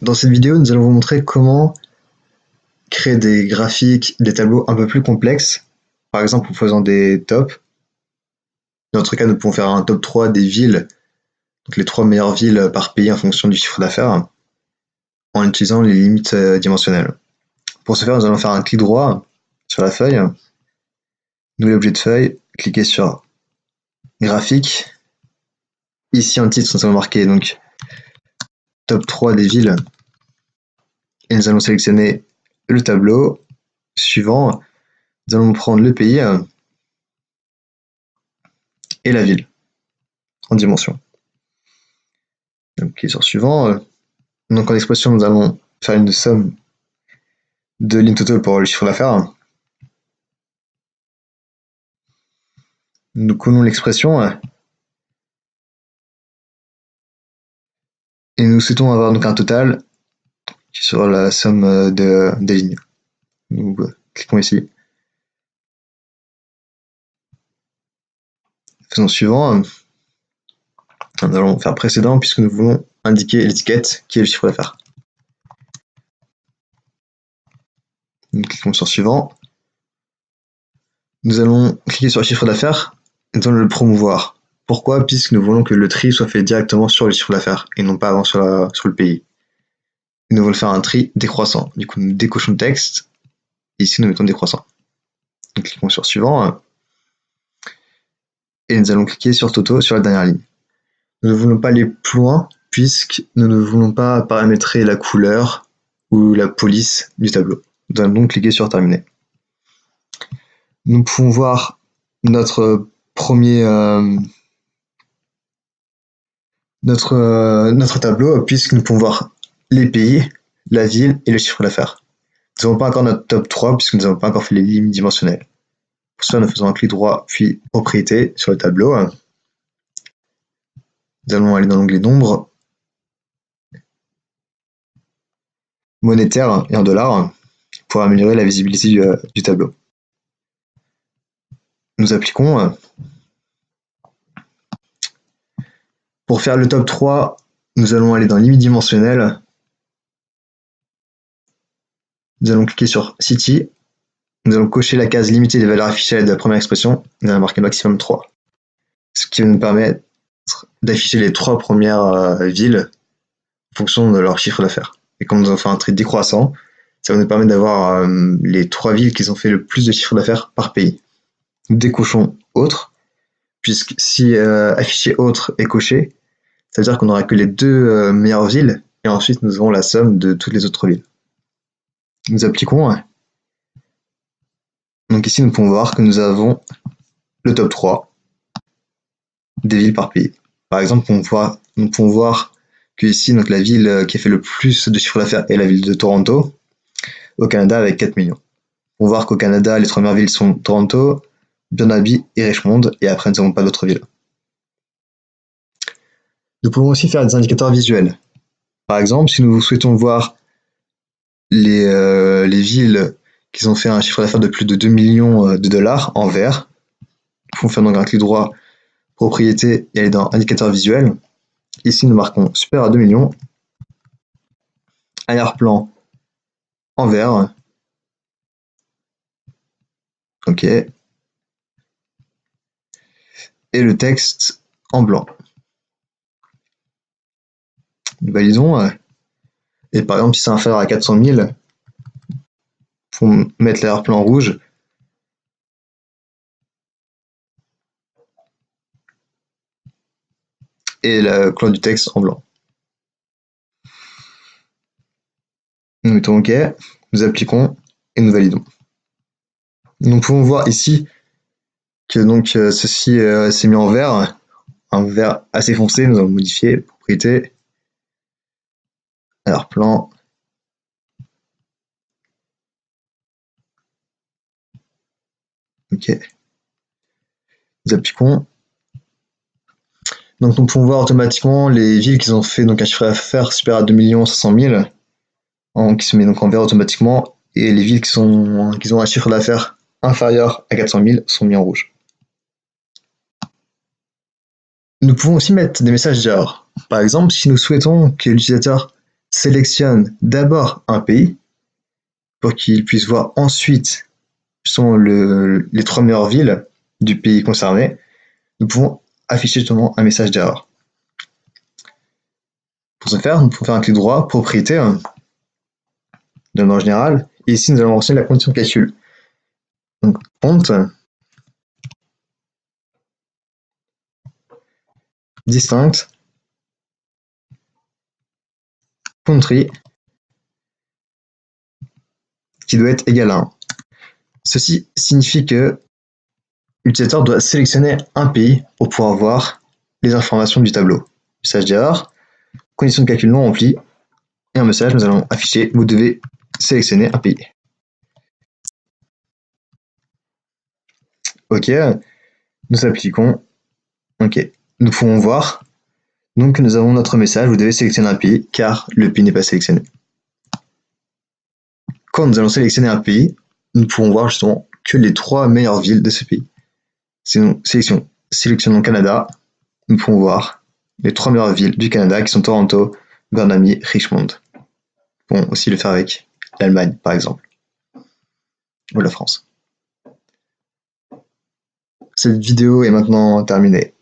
Dans cette vidéo, nous allons vous montrer comment créer des graphiques, des tableaux un peu plus complexes, par exemple en faisant des tops. Dans notre cas, nous pouvons faire un top 3 des villes, donc les 3 meilleures villes par pays en fonction du chiffre d'affaires, en utilisant les limites dimensionnelles. Pour ce faire, nous allons faire un clic droit sur la feuille, nouvel objet de feuille, cliquer sur graphique. Ici en titre, nous allons marquer donc top 3 des villes et nous allons sélectionner le tableau suivant. Nous allons prendre le pays et la ville en dimension. Donc, cliquez sur suivant. Donc en expression, nous allons faire une somme de lignes totales pour le chiffre d'affaires. Nous collons l'expression et nous souhaitons avoir donc un total sur la somme des lignes. Nous cliquons ici. Faisons suivant. Nous allons faire précédent puisque nous voulons indiquer l'étiquette qui est le chiffre d'affaires. Nous cliquons sur suivant. Nous allons cliquer sur le chiffre d'affaires et nous allons le promouvoir. Pourquoi? Puisque nous voulons que le tri soit fait directement sur le chiffre d'affaires et non pas avant sur le pays. Nous voulons faire un tri décroissant. Du coup, nous décochons le texte. Ici, nous mettons décroissant. Nous cliquons sur suivant. Et nous allons cliquer sur Toto sur la dernière ligne. Nous ne voulons pas aller plus loin puisque nous ne voulons pas paramétrer la couleur ou la police du tableau. Nous allons donc cliquer sur terminer. Nous pouvons voir notre tableau puisque nous pouvons voir les pays, la ville et le chiffre d'affaires. Nous n'avons pas encore notre top 3 puisque nous n'avons pas encore fait les limites dimensionnelles. Pour cela, nous faisons un clic droit puis propriété sur le tableau. Nous allons aller dans l'onglet nombres, monétaire et en dollars pour améliorer la visibilité du tableau. Nous appliquons. Pour faire le top 3, nous allons aller dans limite dimensionnelle. Nous allons cliquer sur City. Nous allons cocher la case limiter les valeurs affichées à l'aide de la première expression. Nous allons marquer maximum 3. Ce qui va nous permettre d'afficher les 3 premières villes en fonction de leur chiffre d'affaires. Et comme nous avons fait un trait décroissant, ça va nous permettre d'avoir les 3 villes qui ont fait le plus de chiffre d'affaires par pays. Nous décochons autre, puisque si afficher autre est coché, ça veut dire qu'on n'aura que les 2 meilleures villes, et ensuite nous aurons la somme de toutes les autres villes. Nous appliquons. Donc ici, nous pouvons voir que nous avons le top 3 des villes par pays. Par exemple, nous pouvons voir que ici, donc, la ville qui a fait le plus de chiffre d'affaires est la ville de Toronto, au Canada, avec 4 millions. On voit qu'au Canada, les 3 meilleures villes sont Toronto, Burnaby et Richmond, et après, nous n'avons pas d'autres villes. Nous pouvons aussi faire des indicateurs visuels. Par exemple, si nous souhaitons voir les villes qui ont fait un chiffre d'affaires de plus de 2 millions de dollars en vert, nous pouvons faire donc un clic droit, propriété, et aller dans indicateur visuel. Ici, nous marquons supérieur à 2 millions, arrière-plan en vert, ok, et le texte en blanc. Nous validons, et par exemple, si c'est inférieur à 400 000, il faut mettre l'arrière-plan rouge. Et la couleur du texte en blanc. Nous mettons OK, nous appliquons et nous validons. Nous pouvons voir ici que donc ceci s'est mis en vert, un vert assez foncé. Nous allons modifier propriété, arrière-plan, OK. Nous appliquons. Donc nous pouvons voir automatiquement les villes qui ont fait donc un chiffre d'affaires supérieur à 2 500 000, qui se met donc en vert automatiquement, et les villes qui ont un chiffre d'affaires inférieur à 400 000 sont mis en rouge. Nous pouvons aussi mettre des messages d'erreur. Par exemple, si nous souhaitons que l'utilisateur sélectionne d'abord un pays pour qu'il puisse voir ensuite les 3 meilleures villes du pays concerné, nous pouvons afficher justement un message d'erreur. Pour ce faire, nous pouvons faire un clic droit, propriété, de manière générale, et ici nous allons renseigner la condition de calcul. Donc compte distinct country qui doit être égal à 1. Ceci signifie que l'utilisateur doit sélectionner un pays pour pouvoir voir les informations du tableau. Message d'erreur, condition de calcul non remplie, et un message, nous allons afficher, vous devez sélectionner un pays. OK, nous appliquons. OK, nous pouvons voir donc que nous avons notre message, vous devez sélectionner un pays, car le pays n'est pas sélectionné. Quand nous allons sélectionner un pays, nous pourrons voir justement que les 3 meilleures villes de ce pays. Si nous sélectionnons Canada, nous pouvons voir les 3 meilleures villes du Canada qui sont Toronto, Burnaby, Richmond. Nous pouvons aussi le faire avec l'Allemagne, par exemple, ou la France. Cette vidéo est maintenant terminée.